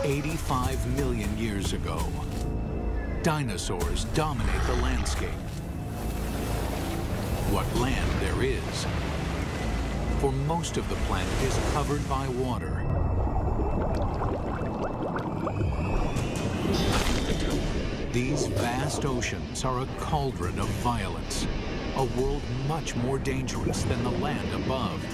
85 million years ago, dinosaurs dominate the landscape. What land there is, for most of the planet is covered by water. These vast oceans are a cauldron of violence, a world much more dangerous than the land above.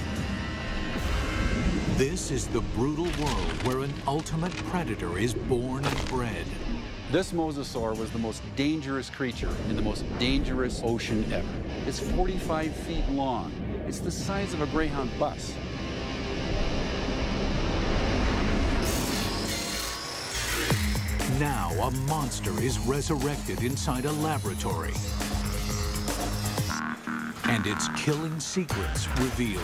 This is the brutal world where an ultimate predator is born and bred. This mosasaur was the most dangerous creature in the most dangerous ocean ever. It's 45 feet long. It's the size of a Greyhound bus. Now a monster is resurrected inside a laboratory, and its killing secrets revealed.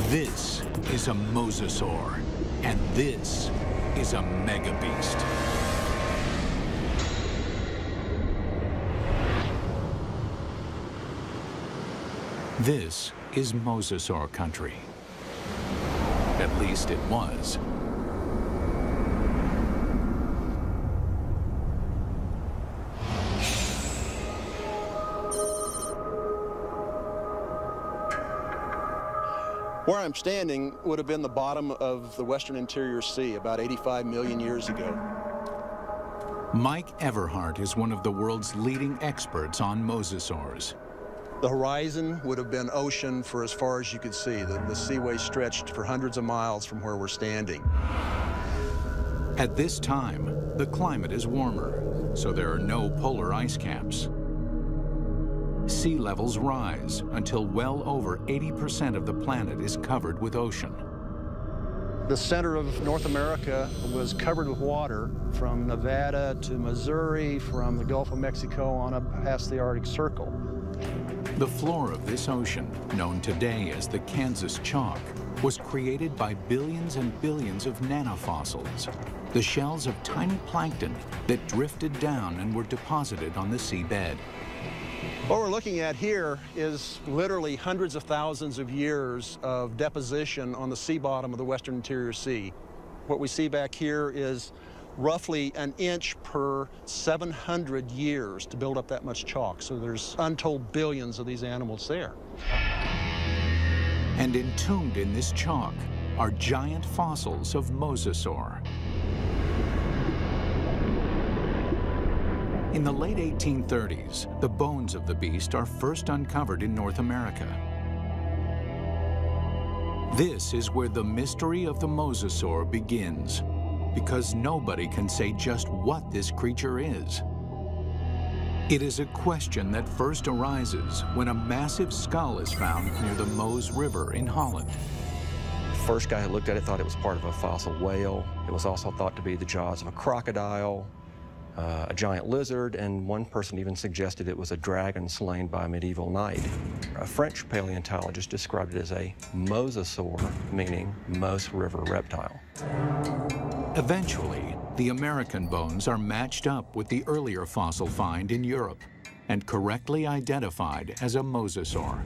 This is a mosasaur, and this is a megabeast. This is mosasaur country. At least it was. Where I'm standing would have been the bottom of the western interior sea about 85 million years ago. Mike Everhart is one of the world's leading experts on mosasaurs. The horizon would have been ocean for as far as you could see. The seaway stretched for hundreds of miles from where we're standing. At this time, the climate is warmer, so there are no polar ice caps. Sea levels rise until well over 80% of the planet is covered with ocean. The center of North America was covered with water from Nevada to Missouri, from the Gulf of Mexico on up past the Arctic Circle. The floor of this ocean, known today as the Kansas Chalk, was created by billions and billions of nanofossils, the shells of tiny plankton that drifted down and were deposited on the seabed. What we're looking at here is literally hundreds of thousands of years of deposition on the sea bottom of the western interior sea. What we see back here is roughly an inch per 700 years to build up that much chalk. So there's untold billions of these animals there. And entombed in this chalk are giant fossils of mosasaur. In the late 1830s, the bones of the beast are first uncovered in North America. This is where the mystery of the mosasaur begins, because nobody can say just what this creature is. It is a question that first arises when a massive skull is found near the Meuse River in Holland. The first guy who looked at it thought it was part of a fossil whale. It was also thought to be the jaws of a crocodile, a giant lizard, and one person even suggested it was a dragon slain by a medieval knight. A French paleontologist described it as a mosasaur, meaning Meuse River reptile. Eventually, the American bones are matched up with the earlier fossil find in Europe and correctly identified as a mosasaur.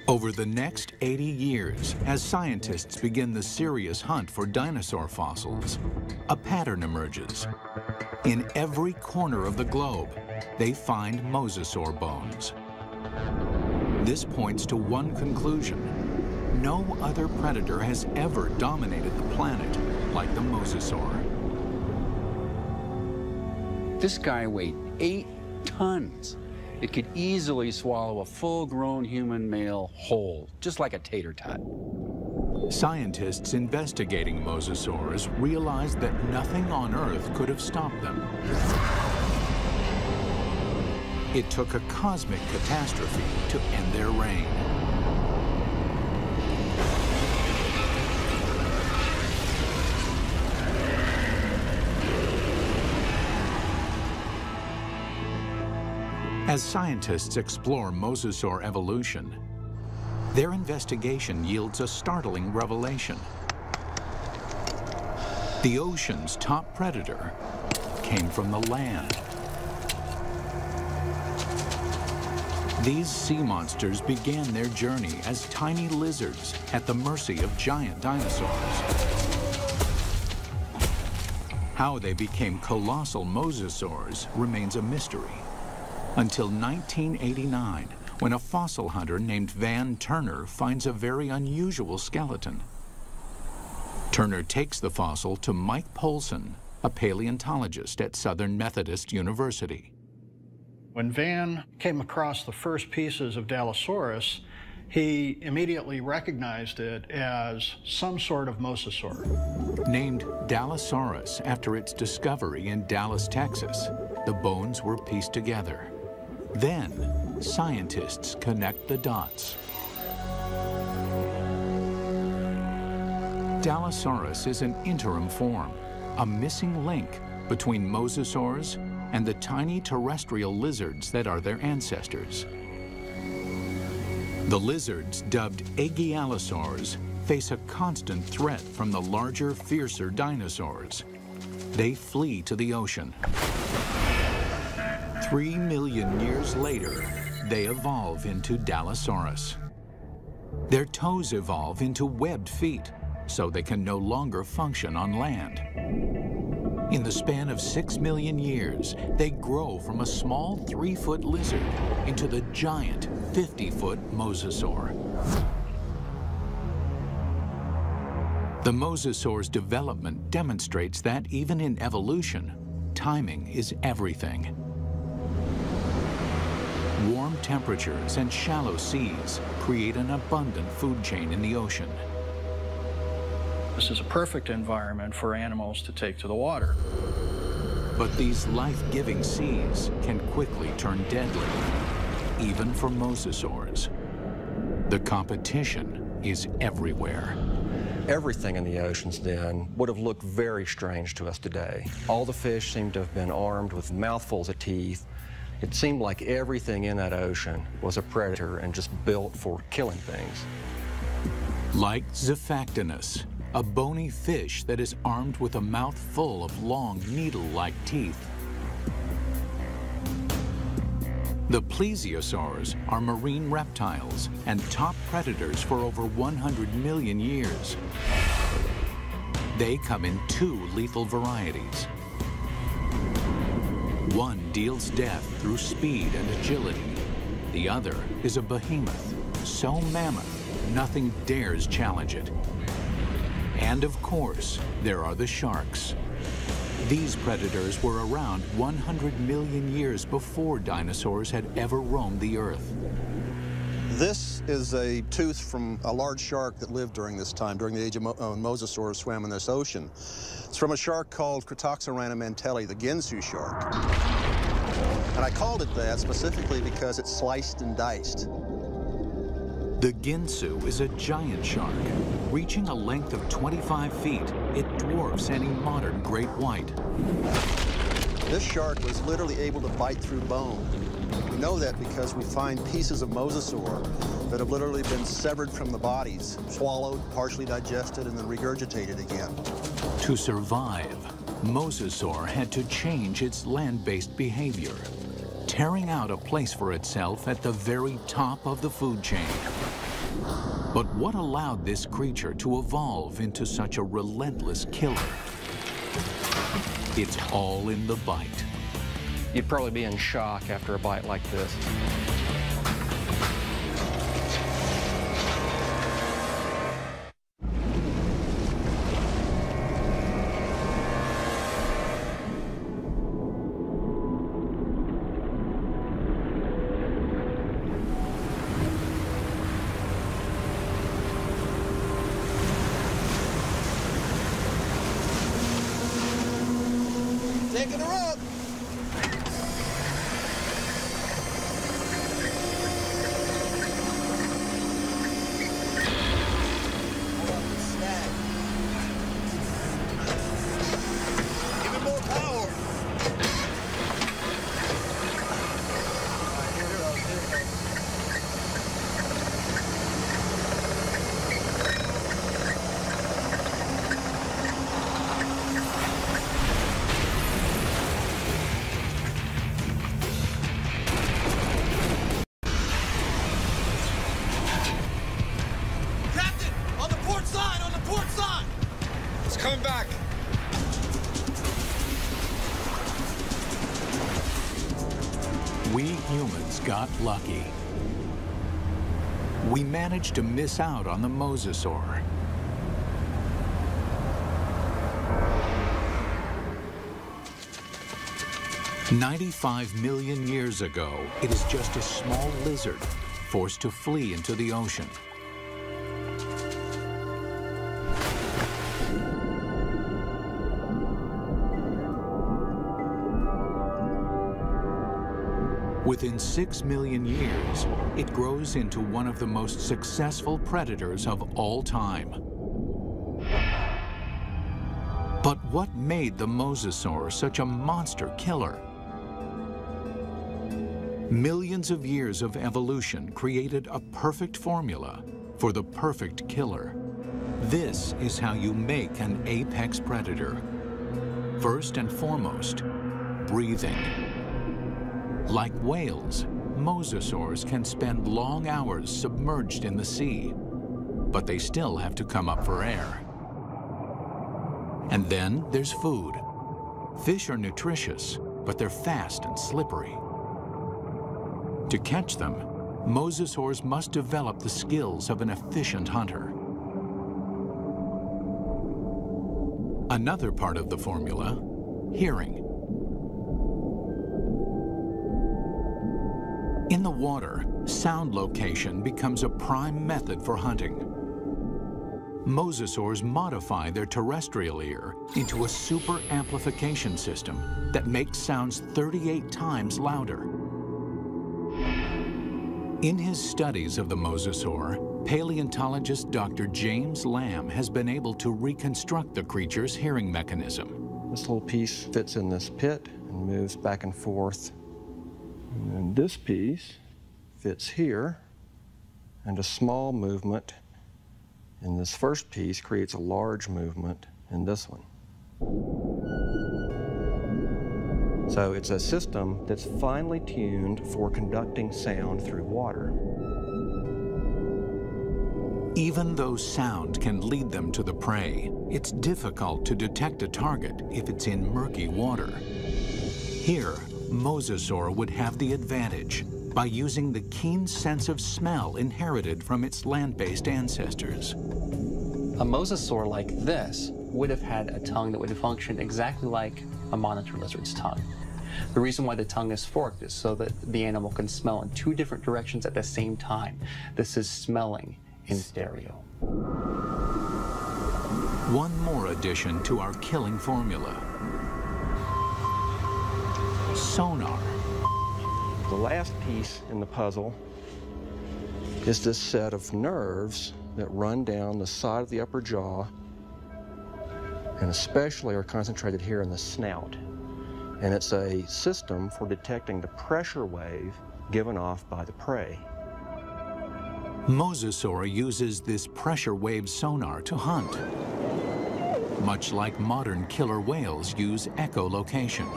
Over the next 80 years, as scientists begin the serious hunt for dinosaur fossils, a pattern emerges. In every corner of the globe, they find mosasaur bones. This points to one conclusion: no other predator has ever dominated the planet like the mosasaur. This guy weighed 8 tons. It could easily swallow a full-grown human male whole, just like a tater tot. Scientists investigating mosasaurs realized that nothing on Earth could have stopped them. It took a cosmic catastrophe to end their reign. As scientists explore mosasaur evolution, their investigation yields a startling revelation. The ocean's top predator came from the land. These sea monsters began their journey as tiny lizards at the mercy of giant dinosaurs. How they became colossal mosasaurs remains a mystery. Until 1989, when a fossil hunter named Van Turner finds a very unusual skeleton. Turner takes the fossil to Mike Polson, a paleontologist at Southern Methodist University. When Van came across the first pieces of Dinosaurs, he immediately recognized it as some sort of mosasaur. Named Dinosaurs after its discovery in Dallas, Texas, the bones were pieced together. Then, scientists connect the dots. Dinosaurs is an interim form, a missing link between mosasaurs and the tiny terrestrial lizards that are their ancestors. The lizards, dubbed Aegialosaurs, face a constant threat from the larger, fiercer dinosaurs. They flee to the ocean. 3 million years later, they evolve into Dinosaurs. Their toes evolve into webbed feet, so they can no longer function on land. In the span of 6 million years, they grow from a small 3-foot lizard into the giant 50-foot mosasaur. The mosasaur's development demonstrates that even in evolution, timing is everything. Warm temperatures and shallow seas create an abundant food chain in the ocean. This is a perfect environment for animals to take to the water. But these life-giving seas can quickly turn deadly, even for mosasaurs. The competition is everywhere. Everything in the oceans then would have looked very strange to us today. All the fish seemed to have been armed with mouthfuls of teeth. It seemed like everything in that ocean was a predator and just built for killing things. Like Zephactinus, a bony fish that is armed with a mouth full of long, needle-like teeth. The plesiosaurs are marine reptiles and top predators for over 100 million years. They come in 2 lethal varieties. One deals death through speed and agility. The other is a behemoth, so mammoth, nothing dares challenge it. And of course, there are the sharks. These predators were around 100 million years before dinosaurs had ever roamed the earth. This is a tooth from a large shark that lived during this time, during the age of mosasaurs swam in this ocean. It's from a shark called Cretoxorana mantelli, the Ginsu shark. And I called it that specifically because it's sliced and diced. The Ginsu is a giant shark. Reaching a length of 25 feet, it dwarfs any modern great white. This shark was literally able to bite through bone. We know that because we find pieces of mosasaur that have literally been severed from the bodies, swallowed, partially digested, and then regurgitated again. To survive, mosasaur had to change its land-based behavior, tearing out a place for itself at the very top of the food chain. But what allowed this creature to evolve into such a relentless killer? It's all in the bite. You'd probably be in shock after a bite like this. Taking her up! We humans got lucky. We managed to miss out on the mosasaur. "95 million years ago, it is just a small lizard forced to flee into the ocean. Within 6 million years, it grows into one of the most successful predators of all time. But what made the mosasaur such a monster killer? Millions of years of evolution created a perfect formula for the perfect killer. This is how you make an apex predator. First and foremost, breathing. Like whales, mosasaurs can spend long hours submerged in the sea, but they still have to come up for air. And then there's food. Fish are nutritious, but they're fast and slippery. To catch them, mosasaurs must develop the skills of an efficient hunter. Another part of the formula, hearing. In the water, sound location becomes a prime method for hunting. Mosasaurs modify their terrestrial ear into a super amplification system that makes sounds 38 times louder. In his studies of the mosasaur, paleontologist Dr. James Lamb has been able to reconstruct the creature's hearing mechanism. This little piece fits in this pit and moves back and forth. And then this piece fits here, and a small movement in this first piece creates a large movement in this one. So it's a system that's finely tuned for conducting sound through water. Even though sound can lead them to the prey, it's difficult to detect a target if it's in murky water. Here, mosasaur would have the advantage by using the keen sense of smell inherited from its land-based ancestors. A mosasaur like this would have had a tongue that would function exactly like a monitor lizard's tongue. The reason why the tongue is forked is so that the animal can smell in 2 different directions at the same time. This is smelling in stereo. One more addition to our killing formula: sonar. The last piece in the puzzle is this set of nerves that run down the side of the upper jaw and especially are concentrated here in the snout. And it's a system for detecting the pressure wave given off by the prey. Mosasaur uses this pressure wave sonar to hunt, much like modern killer whales use echolocation.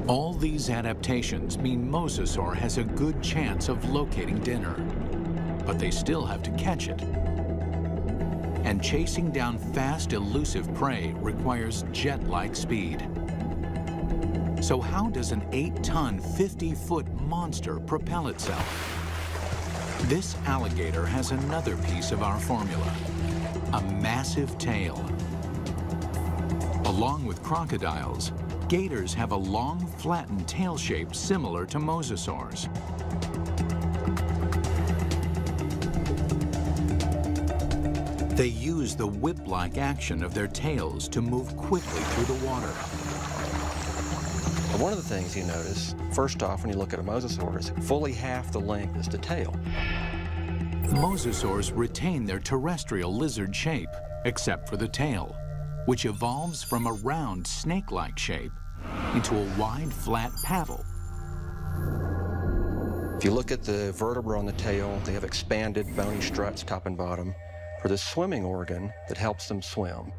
All these adaptations mean mosasaur has a good chance of locating dinner, but they still have to catch it. And chasing down fast, elusive prey requires jet-like speed. So how does an 8-ton, 50-foot monster propel itself? This alligator has another piece of our formula: a massive tail. Along with crocodiles, gators have a long, flattened tail shape similar to mosasaurs. They use the whip-like action of their tails to move quickly through the water. One of the things you notice, first off, when you look at a mosasaur, is fully half the length is the tail. Mosasaurs retain their terrestrial lizard shape, except for the tail, which evolves from a round, snake-like shape into a wide, flat paddle. If you look at the vertebra on the tail, they have expanded bony struts top and bottom for the swimming organ that helps them swim.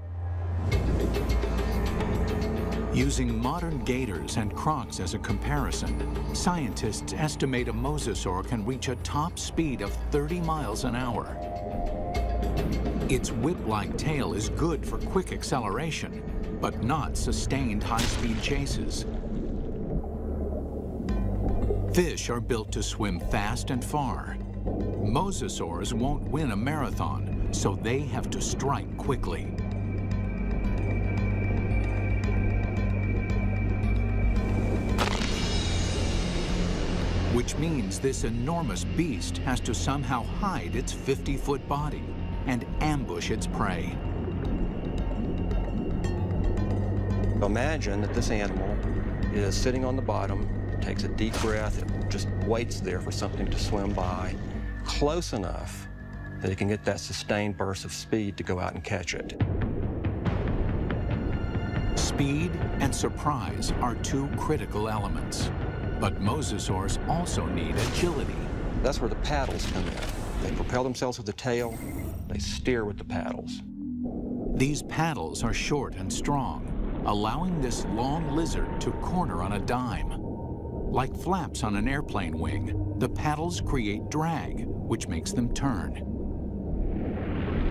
Using modern gators and crocs as a comparison, scientists estimate a mosasaur can reach a top speed of 30 miles an hour. Its whip-like tail is good for quick acceleration, but not sustained high-speed chases. Fish are built to swim fast and far. Mosasaurs won't win a marathon, so they have to strike quickly. Which means this enormous beast has to somehow hide its 50-foot body and ambush its prey. Imagine that this animal is sitting on the bottom, takes a deep breath, it just waits there for something to swim by close enough that it can get that sustained burst of speed to go out and catch it. Speed and surprise are two critical elements, but mosasaurs also need agility. That's where the paddles come in. They propel themselves with the tail, they steer with the paddles. These paddles are short and strong, allowing this long lizard to corner on a dime. Like flaps on an airplane wing, the paddles create drag, which makes them turn.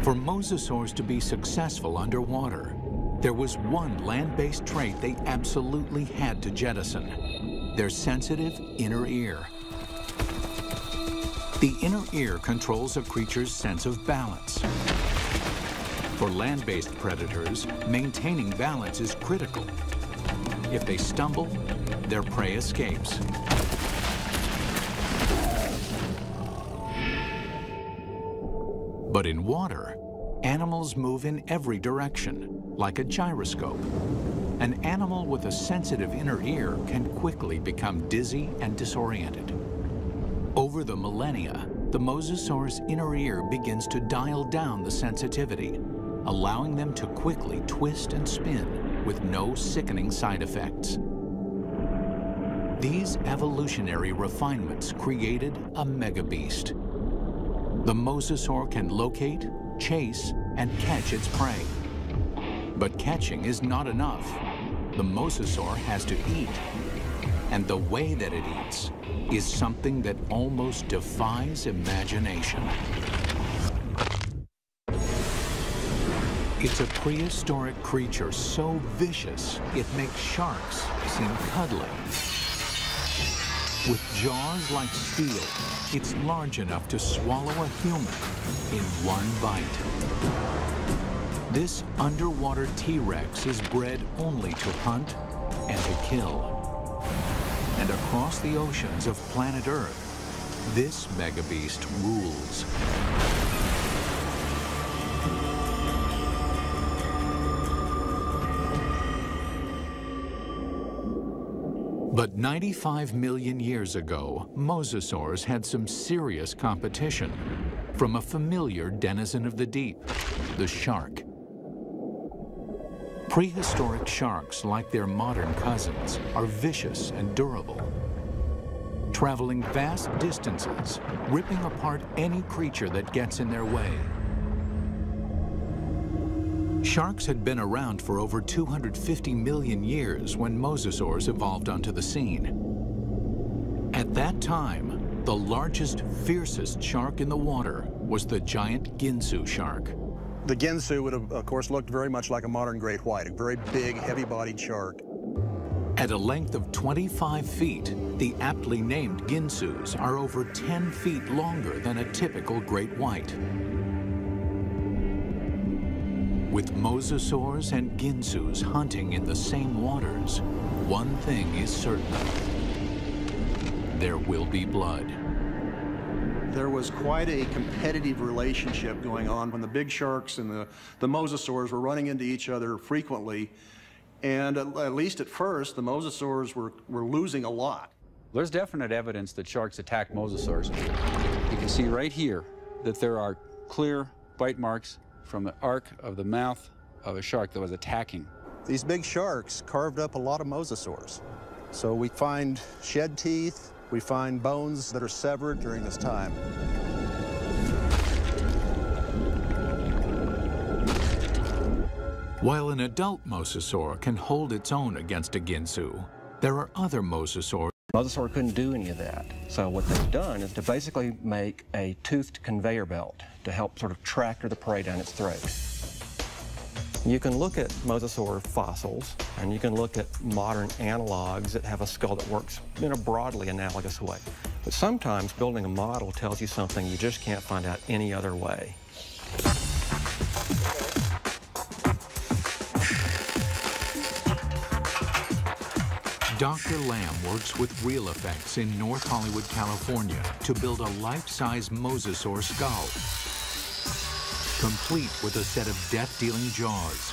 For mosasaurs to be successful underwater, there was one land-based trait they absolutely had to jettison: their sensitive inner ear. The inner ear controls a creature's sense of balance. For land-based predators, maintaining balance is critical. If they stumble, their prey escapes. But in water, animals move in every direction, like a gyroscope. An animal with a sensitive inner ear can quickly become dizzy and disoriented. Over the millennia, the mosasaur's inner ear begins to dial down the sensitivity, allowing them to quickly twist and spin with no sickening side effects. These evolutionary refinements created a megabeast. The mosasaur can locate, chase, and catch its prey. But catching is not enough. The mosasaur has to eat. And the way that it eats is something that almost defies imagination. It's a prehistoric creature so vicious, it makes sharks seem cuddly. With jaws like steel, it's large enough to swallow a human in one bite. This underwater T-Rex is bred only to hunt and to kill. And across the oceans of planet Earth, this megabeast rules. But 95 million years ago, mosasaurs had some serious competition from a familiar denizen of the deep, the shark. Prehistoric sharks, like their modern cousins, are vicious and durable, traveling vast distances, ripping apart any creature that gets in their way. Sharks had been around for over 250 million years when mosasaurs evolved onto the scene. At that time, the largest, fiercest shark in the water was the giant Ginsu shark. The Ginsu would have, of course, looked very much like a modern great white, a very big, heavy-bodied shark. At a length of 25 feet, the aptly named Ginsus are over 10 feet longer than a typical great white. With mosasaurs and Ginsus hunting in the same waters, one thing is certain: there will be blood. There was quite a competitive relationship going on when the big sharks and the mosasaurs were running into each other frequently. And at least at first, the mosasaurs were losing a lot. There's definite evidence that sharks attack mosasaurs. You can see right here that there are clear bite marks from the arc of the mouth of a shark that was attacking. These big sharks carved up a lot of mosasaurs. So we find shed teeth, we find bones that are severed during this time. While an adult mosasaur can hold its own against a Ginsu, there are other mosasaurs. Mosasaur couldn't do any of that. So what they've done is to basically make a toothed conveyor belt to help sort of tractor the prey down its throat. You can look at mosasaur fossils, and you can look at modern analogs that have a skull that works in a broadly analogous way. But sometimes building a model tells you something you just can't find out any other way. Dr. Lamb works with Real Effects in North Hollywood, California to build a life-size mosasaur skull, complete with a set of death-dealing jaws.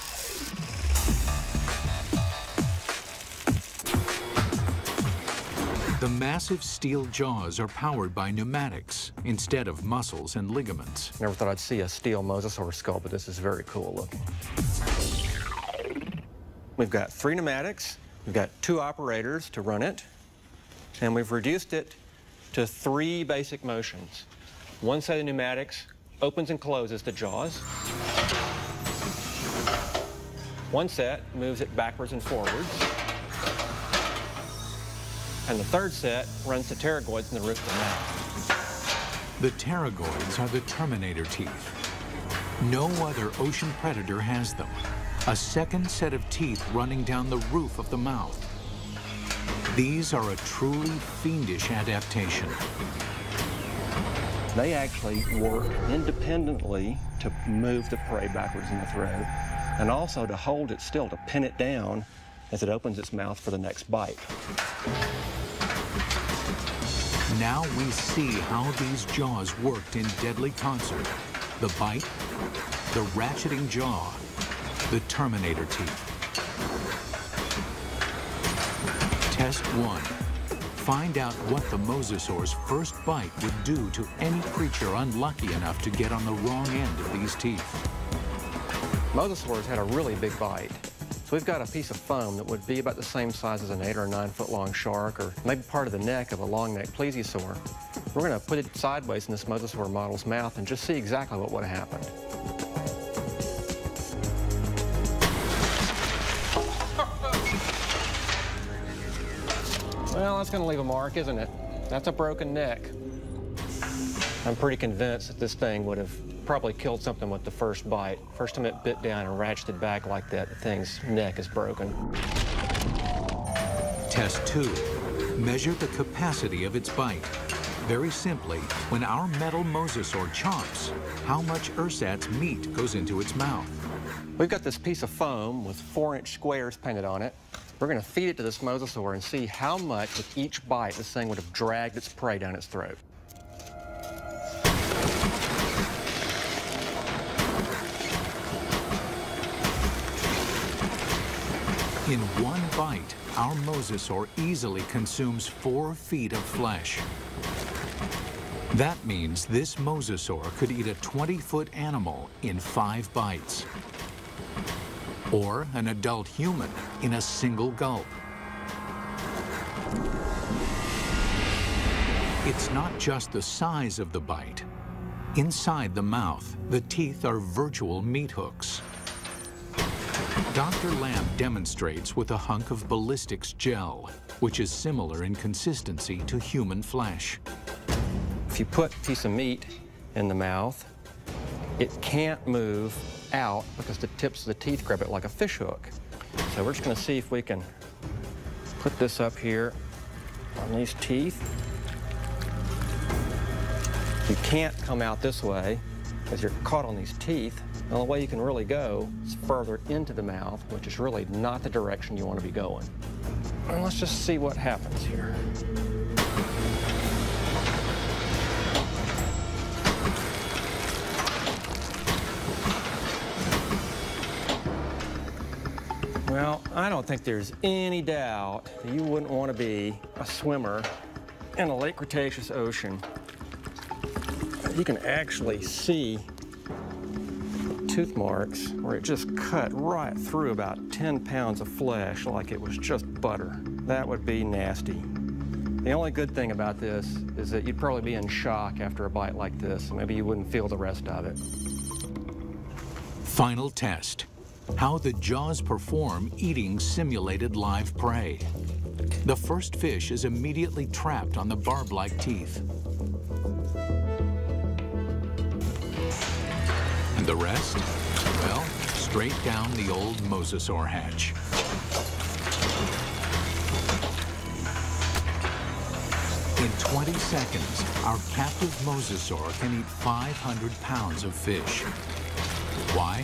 The massive steel jaws are powered by pneumatics instead of muscles and ligaments. Never thought I'd see a steel mosasaur skull, but this is very cool looking. We've got 3 pneumatics. We've got 2 operators to run it, and we've reduced it to 3 basic motions. One set of pneumatics opens and closes the jaws. One set moves it backwards and forwards. And the third set runs the pterygoids in the roof of the mouth. The pterygoids are the terminator teeth. No other ocean predator has them. A second set of teeth running down the roof of the mouth. These are a truly fiendish adaptation. They actually work independently to move the prey backwards in the throat, and also to hold it still, to pin it down as it opens its mouth for the next bite. Now we see how these jaws worked in deadly concert. The bite, the ratcheting jaw, the terminator teeth. Test 1. Find out what the mosasaur's first bite would do to any creature unlucky enough to get on the wrong end of these teeth. Mosasaurs had a really big bite. So we've got a piece of foam that would be about the same size as an 8 or 9 foot long shark, or maybe part of the neck of a long-necked plesiosaur. We're going to put it sideways in this mosasaur model's mouth and just see exactly what would have happened. Well, that's going to leave a mark, isn't it? That's a broken neck. I'm pretty convinced that this thing would have probably killed something with the first bite. First time it bit down and ratcheted back like that, the thing's neck is broken. Test 2. Measure the capacity of its bite. Very simply, when our metal mosasaur chomps, how much ersatz meat goes into its mouth? We've got this piece of foam with 4-inch squares painted on it. We're going to feed it to this mosasaur and see how much with each bite this thing would have dragged its prey down its throat. In one bite, our mosasaur easily consumes 4 feet of flesh. That means this mosasaur could eat a 20-foot animal in 5 bites. Or an adult human in a single gulp. It's not just the size of the bite. Inside the mouth, the teeth are virtual meat hooks. Dr. Lamb demonstrates with a hunk of ballistics gel, which is similar in consistency to human flesh. If you put a piece of meat in the mouth, it can't move out because the tips of the teeth grab it like a fish hook. So we're just going to see if we can put this up here on these teeth. You can't come out this way because you're caught on these teeth. The only way you can really go is further into the mouth, which is really not the direction you want to be going. And let's just see what happens here. Well, I don't think there's any doubt that you wouldn't want to be a swimmer in a late Cretaceous ocean. You can actually see tooth marks where it just cut right through about 10 pounds of flesh like it was just butter. That would be nasty. The only good thing about this is that you'd probably be in shock after a bite like this. Maybe you wouldn't feel the rest of it. Final test. How the jaws perform eating simulated live prey. The first fish is immediately trapped on the barb-like teeth. And the rest? Well, straight down the old mosasaur hatch. In 20 seconds, our captive mosasaur can eat 500 pounds of fish. Why?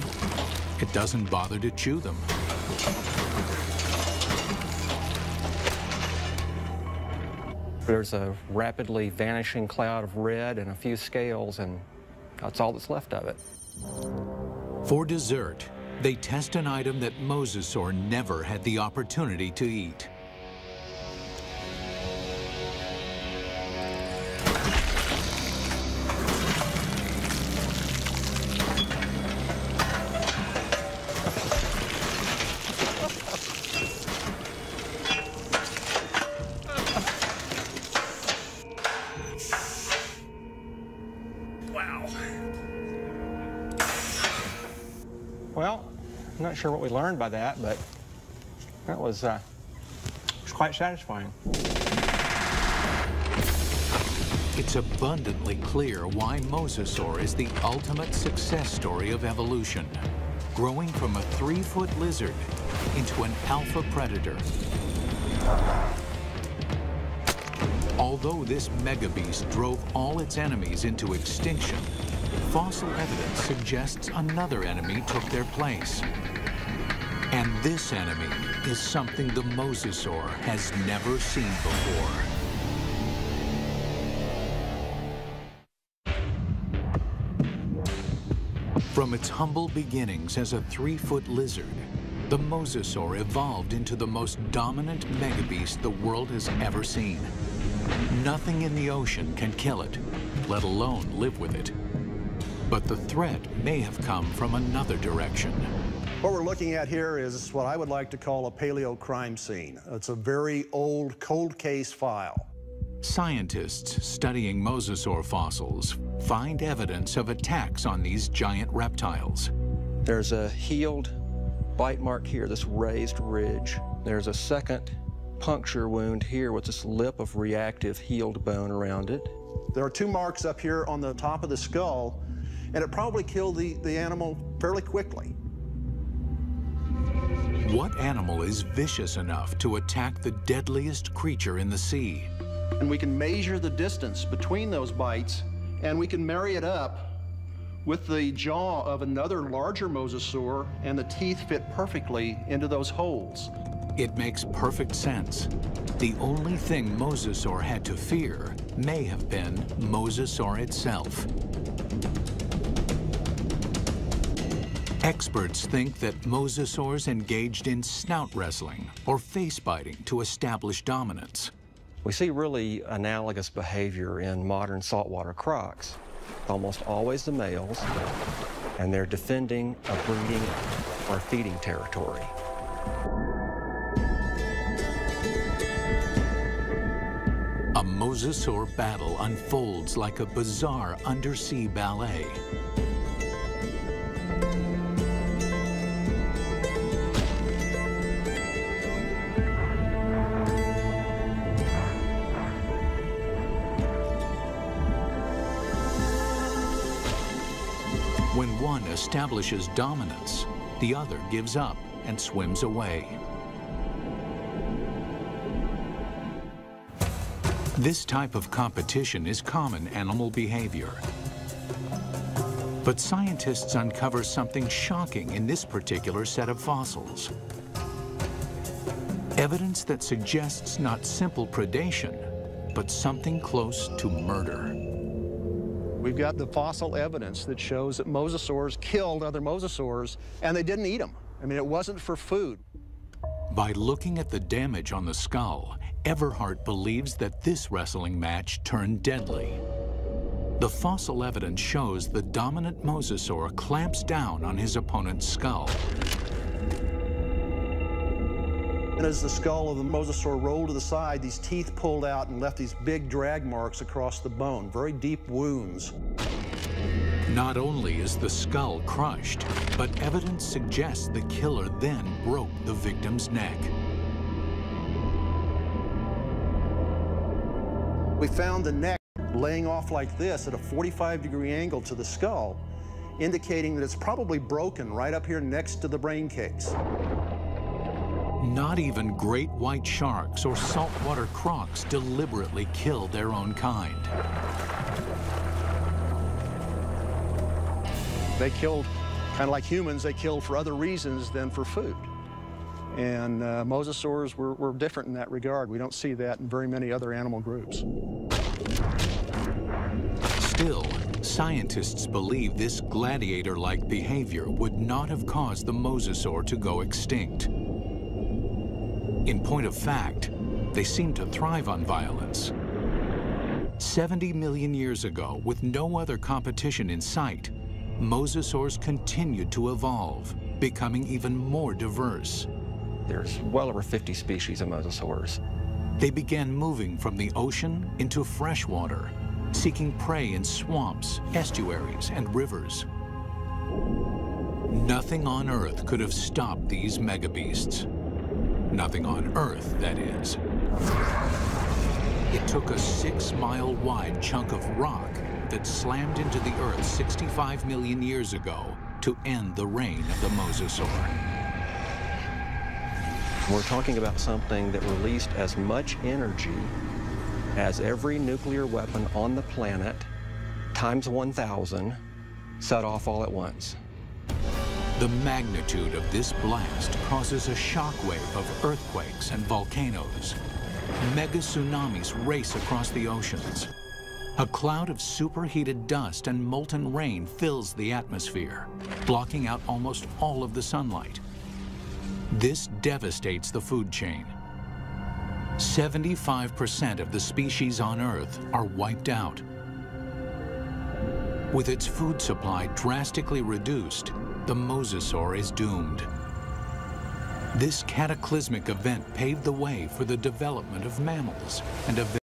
It doesn't bother to chew them. There's a rapidly vanishing cloud of red and a few scales, and that's all that's left of it. For dessert, they test an item that mosasaur never had the opportunity to eat. Well, I'm not sure what we learned by that, but that was quite satisfying. It's abundantly clear why mosasaur is the ultimate success story of evolution, growing from a 3-foot lizard into an alpha predator. Although this megabeast drove all its enemies into extinction, fossil evidence suggests another enemy took their place. And this enemy is something the mosasaur has never seen before. From its humble beginnings as a 3-foot lizard, the mosasaur evolved into the most dominant megabeast the world has ever seen. Nothing in the ocean can kill it, let alone live with it. But the threat may have come from another direction. What we're looking at here is what I would like to call a paleo crime scene. It's a very old cold case file. Scientists studying mosasaur fossils find evidence of attacks on these giant reptiles. There's a healed bite mark here, this raised ridge. There's a second puncture wound here with this lip of reactive healed bone around it. There are 2 marks up here on the top of the skull, and it probably killed the animal fairly quickly. What animal is vicious enough to attack the deadliest creature in the sea? And we can measure the distance between those bites, and we can marry it up with the jaw of another larger mosasaur, and the teeth fit perfectly into those holes. It makes perfect sense. The only thing mosasaur had to fear may have been mosasaur itself. Experts think that mosasaurs engaged in snout wrestling or face biting to establish dominance. We see really analogous behavior in modern saltwater crocs. Almost always the males, and they're defending a breeding or feeding territory. A mosasaur battle unfolds like a bizarre undersea ballet. When one establishes dominance, the other gives up and swims away. This type of competition is common animal behavior. But scientists uncover something shocking in this particular set of fossils. Evidence that suggests not simple predation, but something close to murder. We've got the fossil evidence that shows that mosasaurs killed other mosasaurs, and they didn't eat them. I mean, it wasn't for food. By looking at the damage on the skull, Everhart believes that this wrestling match turned deadly. The fossil evidence shows the dominant mosasaur clamps down on his opponent's skull. And as the skull of the mosasaur rolled to the side, these teeth pulled out and left these big drag marks across the bone, very deep wounds. Not only is the skull crushed, but evidence suggests the killer then broke the victim's neck. We found the neck laying off like this at a 45-degree angle to the skull, indicating that it's probably broken right up here next to the brain case. Not even great white sharks or saltwater crocs deliberately kill their own kind. They killed, kind of like humans, they killed for other reasons than for food. And mosasaurs were different in that regard. We don't see that in very many other animal groups. Still, scientists believe this gladiator-like behavior would not have caused the mosasaur to go extinct. In point of fact, they seem to thrive on violence. 70 million years ago, with no other competition in sight, mosasaurs continued to evolve, becoming even more diverse. There's well over 50 species of mosasaurs. They began moving from the ocean into freshwater, seeking prey in swamps, estuaries, and rivers. Nothing on Earth could have stopped these megabeasts. Nothing on Earth, that is. It took a 6-mile-wide chunk of rock that slammed into the Earth 65 million years ago to end the reign of the mosasaur. We're talking about something that released as much energy as every nuclear weapon on the planet, times 1,000, set off all at once. The magnitude of this blast causes a shockwave of earthquakes and volcanoes. Mega tsunamis race across the oceans. A cloud of superheated dust and molten rain fills the atmosphere, blocking out almost all of the sunlight. This devastates the food chain. 75% of the species on Earth are wiped out. With its food supply drastically reduced, the mosasaur is doomed. This cataclysmic event paved the way for the development of mammals and